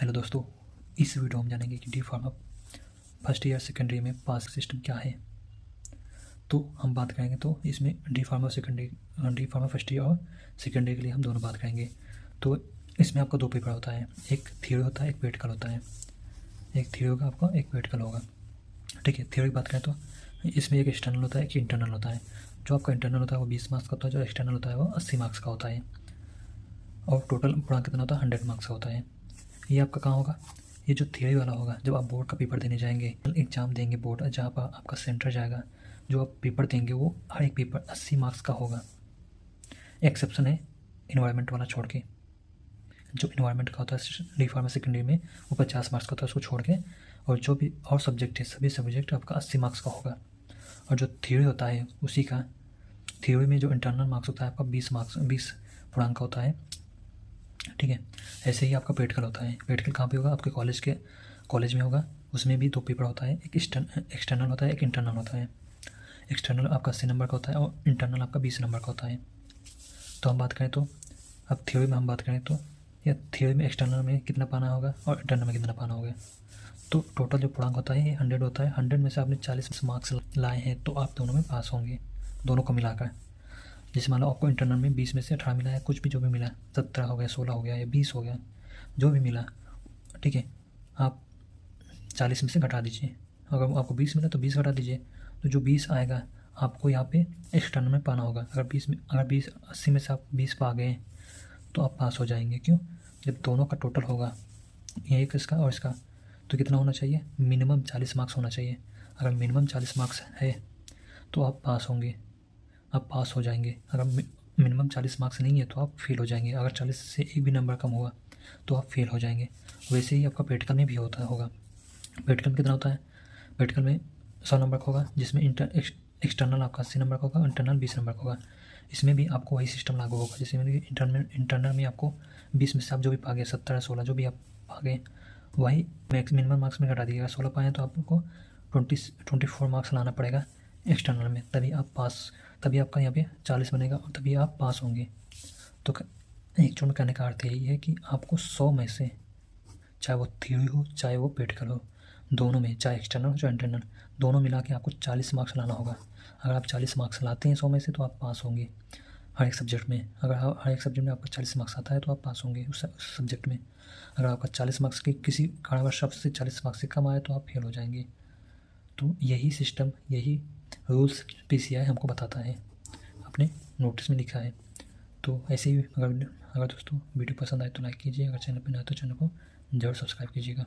Hello दोस्तों, इस video में जानेंगे कि D pharma first year secondary में पास सिस्टम क्या है। तो हम बात करेंगे तो इसमें डी फार्मा फर्स्ट ईयर और सेकेंडरी के लिए हम दोनों बात करेंगे। तो इसमें आपका दो पेपर होता है, एक थियोरी होता है, एक प्रैक्टिकल होता है। एक थियोरी होगा आपका, एक प्रैक्टिकल होगा। ठीक है, थियोरी की बात करें तो इसमें एक एक्सटर्नल होता है, एक इंटरनल होता है। जो आपका इंटरनल होता है वो 20 मार्क्स का होता है, जो एक्सटर्नल होता है वो 80 मार्क्स का होता है। और टोटल पूरा कितना होता है, 100 मार्क्स का होता है। ये आपका कहाँ होगा, ये जो थियरी वाला होगा जब आप बोर्ड का पेपर देने जाएंगे, एग्जाम देंगे बोर्ड, जहाँ पर आपका सेंटर जाएगा, जो आप पेपर देंगे वो हर एक पेपर 80 मार्क्स का होगा। एक्सेप्शन है इन्वायरमेंट वाला छोड़ के। जो इन्वायरमेंट का होता है डी फार्मा सेकेंडरी में वो 50 मार्क्स का होता है, उसको छोड़ के। और जो भी और सब्जेक्ट है, सभी सब्जेक्ट आपका 80 मार्क्स का होगा। और जो थियोरी होता है उसी का, थियोरी में जो इंटरनल मार्क्स होता है आपका 20 पूर्णांक का होता है। ठीक है, ऐसे ही आपका प्रैक्टिकल होता है। प्रैक्टिकल कहाँ पे होगा, आपके कॉलेज में होगा। उसमें भी दो पेपर होता है, एक एक्सटर्नल होता है, एक इंटरनल होता है। एक्सटर्नल आपका 80 नंबर का होता है और इंटरनल आपका 20 नंबर का होता है। तो हम बात करें तो अब थ्योरी में हम बात करें तो या थ्योरी में एक्सटर्नल में कितना पाना होगा और इंटरनल में कितना पाना होगा। तो टोटल जो पूर्णांक होता है ये 100 होता है। 100 में से आपने 40 मार्क्स लाए हैं तो आप दोनों में पास होंगे, दोनों को मिलाकर। जैसे मान लो आपको इंटरनल में 20 में से 18 मिला है, कुछ भी जो भी मिला, 17 हो गया, 16 हो गया या 20 हो गया, जो भी मिला, ठीक है, आप 40 में से घटा दीजिए। अगर आपको 20 मिला तो 20 घटा दीजिए, तो जो 20 आएगा आपको यहाँ पे एक्सटर्नल में पाना होगा। अगर 80 में से आप 20 पा गए तो आप पास हो जाएंगे। क्यों, जब दोनों का टोटल होगा, ये एक इसका और इसका, तो कितना होना चाहिए, मिनिमम 40 मार्क्स होना चाहिए। अगर मिनिमम 40 मार्क्स है तो आप पास होंगे, आप पास हो जाएंगे। अगर मिनिमम 40 मार्क्स नहीं है तो आप फेल हो जाएंगे। अगर 40 से एक भी नंबर कम हुआ तो आप फेल हो जाएंगे। वैसे ही आपका प्रैक्टिकल में भी होगा। प्रैक्टिकल में कितना होता है, प्रैक्टिकल में 100 नंबर का होगा, जिसमें एक्सटर्नल आपका 80 नंबर का होगा, इंटरनल 20 नंबर का होगा। इसमें भी आपको वही सिस्टम लागू होगा। जैसे मैंने इंटरनल में आपको 20 में से आप जो भी पा गए, 17 16 जो भी आप पा गए, वही मिनिमम मार्क्स में घटा दिएगा। 16 पाए तो आपको 24 मार्क्स लाना पड़ेगा एक्सटर्नल में, तभी आपका यहाँ पे 40 बनेगा और तभी आप पास होंगे। तो एक चुन कहने का अर्थ यही है कि आपको 100 में से, चाहे वो थ्योरी हो चाहे वो प्रैक्टिकल हो, दोनों में, चाहे एक्सटर्नल हो चाहे इंटरनल, दोनों मिला के आपको 40 मार्क्स लाना होगा। अगर आप 40 मार्क्स लाते हैं 100 में से तो आप पास होंगे हर एक सब्जेक्ट में। अगर हर एक सब्जेक्ट में आपका 40 मार्क्स आता है तो आप पास होंगे उस सब्जेक्ट में। अगर आपका 40 मार्क्स के किसी कारणवश शब्द से 40 मार्क्स से कम आए तो आप फेल हो जाएंगे। तो यही सिस्टम, यही रूल्स पीसीआई हमको बताता है, अपने नोटिस में लिखा है। तो ऐसे ही अगर दोस्तों वीडियो पसंद आए तो लाइक कीजिए, अगर चैनल पर नए तो चैनल को जरूर सब्सक्राइब कीजिएगा।